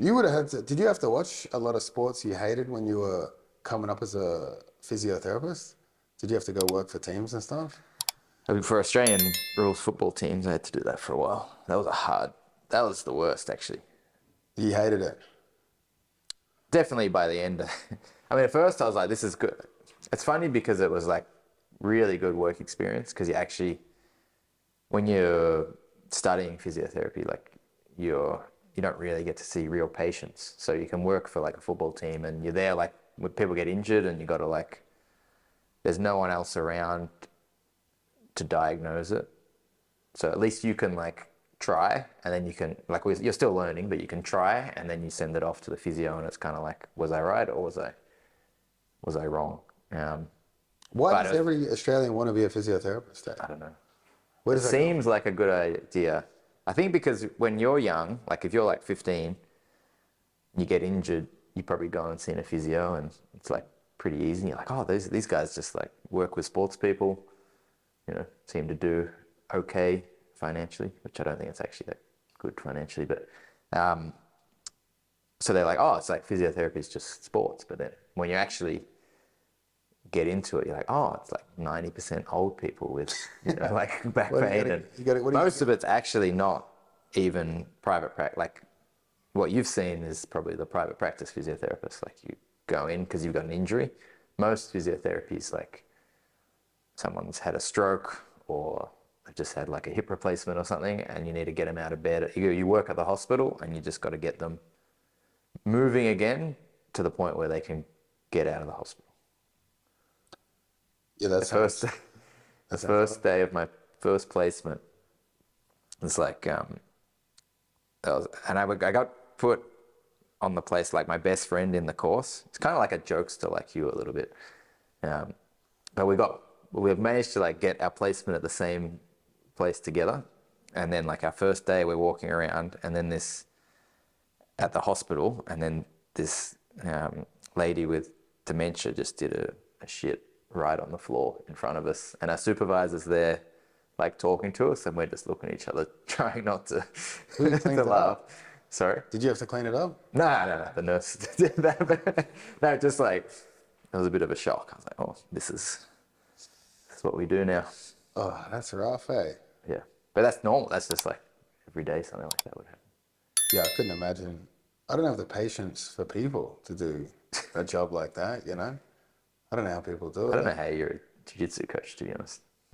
You would have had to, did you have to watch a lot of sports you hated when you were coming up as a physiotherapist? Did you have to go work for teams and stuff? I mean, for Australian rules football teams, I had to do that for a while. That was the worst, actually. You hated it. Definitely by the end. I mean, at first I was like, this is good. It's funny because it was like really good work experience because you actually, when you're studying physiotherapy, like you don't really get to see real patients. So you can work for like a football team and you're there like when people get injured and you got to like, there's no one else around to diagnose it. So at least you can like try and then you can like you're still learning, but you can try and then you send it off to the physio and it's kind of like, was I right or was I wrong? Why But does every Australian want to be a physiotherapist? I don't know. Where It does that come seems like a good idea. I think because when you're young, like if you're like 15, you get injured, you probably go and see a physio and it's like pretty easy. You're like, oh, these guys just like work with sports people, seem to do okay financially, which I don't think it's actually that good financially. But so they're like, oh, it's like physiotherapy is just sports. But then when you actually get into it, you're like, oh, it's like 90% old people with like back What do pain, and most of it's actually not even private practice. Like what you've seen is probably the private practice physiotherapist. Like you go in because you've got an injury. Most physiotherapy is like someone's had a stroke or they've just had like a hip replacement or something, and you need to get them out of bed. You work at the hospital, and you just got to get them moving again to the point where they can get out of the hospital. Yeah, The first day of my first placement, it's like I got put on the place like my best friend in the course. It's kind of like a jokester like you a little bit, but we've managed to like get our placement at the same place together, and then like our first day we're walking around, and then this at the hospital, and then this lady with dementia just did a shit right on the floor in front of us, and our supervisor's there like talking to us, and we're just looking at each other trying not to, to laugh. Sorry? Did you have to clean it up? No, the nurse did that. No, just like it was a bit of a shock. I was like, oh, this is what we do now. Oh, that's rough, eh? Yeah, but that's normal. That's just like every day something like that would happen. Yeah, I couldn't imagine. I don't have the patience for people to do a job like that, I don't know how people do it. I don't know how you're a jiu-jitsu coach, to be honest.